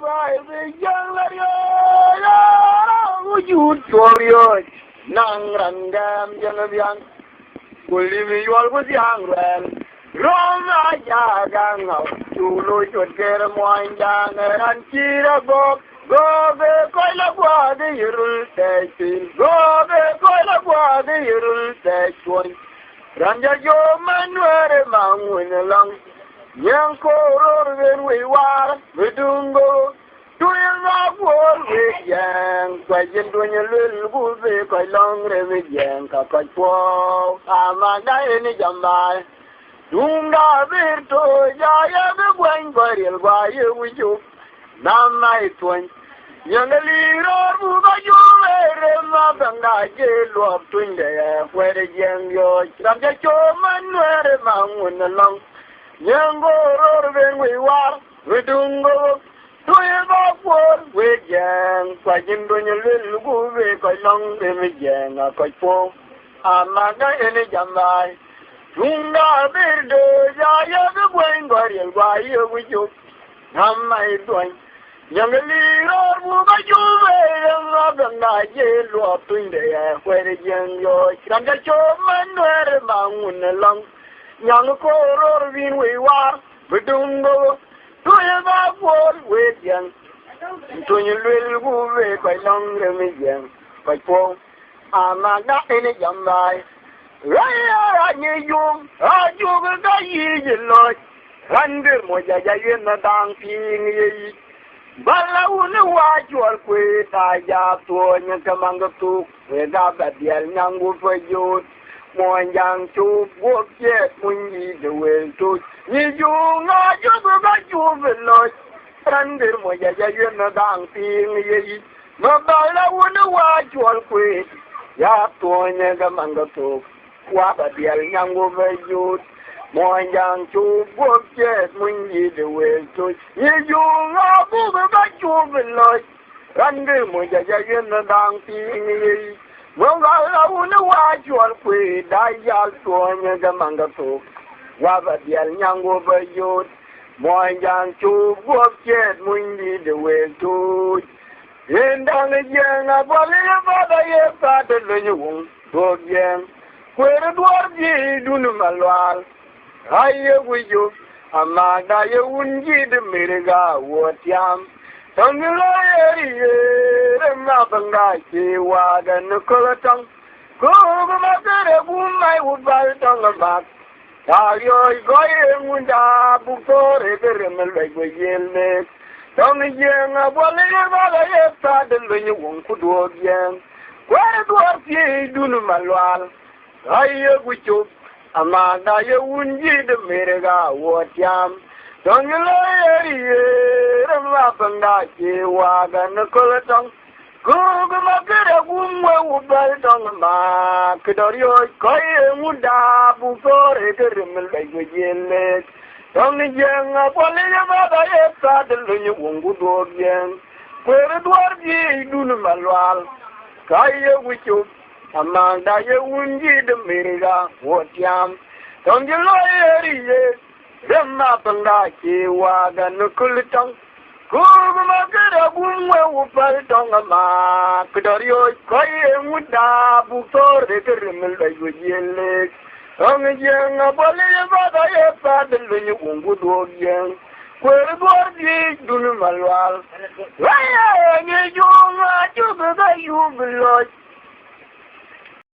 war by the young you chorio nang randam janabian kulimi yol was young well Roma yagang to lo chot ker moin dang and chira go be koila gwa de yurul te go be koila gwa de yurul te Ranja yo manwere mangun lang yang koror ven we war vidungo tuil na por we yang kwajen dunya lul bu be kai long re we yang ka kai po amanda ni jamba dunga virto ya ya be gwen baril gwa ye wuju namai twen yang liror bu ba ju re ma banga je lo twin de kwere yang yo ranja yo manwere mangun lang Yango ror we war we dungo tuye ba por we jang kwa jindo nyel lugu we ko long we jang ko po amaga ene jambai dunga birdo ya ya be gwen gorel gwa ye we ju namai doin yangali ror bu ba ju we ma banga je lo tunde ya kwere jang yo ranga cho manwer mangun long Yang koror vin we war bedungo tuye ba por we yang tunye lel gu we ko long re mi yang ko po amaga ene jambai ra ni yum a ju ga yi ji lo randir mo ja ja yen na dang ping yi bala un wa jor kwe ta ja to nya kamanga tu we ga ba dial nyangu fo jut Mon yang chu buộc chết mun đi de wel tu ni ju nga ju ba ju lo ran der mo ya ya yen na dang ting ye ma ba la un wa chol kwe ya to nya ga mang ga tu wa ba dial nyang go ve ju mon yang chu buộc chết mun đi de wel tu ni ju nga bu ba ju lo ran der mo ya ya yen na dang ting ye Wanga una wa jwal kwe da yal to nya ga manga to wa ba dial nyango ba yot mo yang chu go jet mun di de we to endang yang ba le ba da ye pa de le nyung to yang kwe dwar ji dun malwal haye wi yo ama da ye un ji de mirga wo tiam Tangila eri ma banga ki wa gan kolatang ko ma tere bu mai u bal tang ba ta yo goye munda bu tore tere mel be yelle tang yen a bole ba la ye ta de le ni won ku do bien kwere do ti dunu malwal ay gu chu ama da ye unji de merega wo tiam Tangila eri ma banga ki wa gan kolatang ko ma tere bu mai u bal tang ma kidorio koye munda bu tore tere mel be yelle tang yen a bole ba da ye ta de le ni won ku do bien kwere do ti dunu malwal kaye gu chu ama da ye unji de merega wo tiam Tangila eri Remma banga ki wa gan kulitang kuma gara bunwe upal tonga ma kidario koye muda buktor de termel da yele ong yang abale ba da ye pa de lu ungu do yang kwere bordi dun malwal wa ya ni junga ju ga yu blot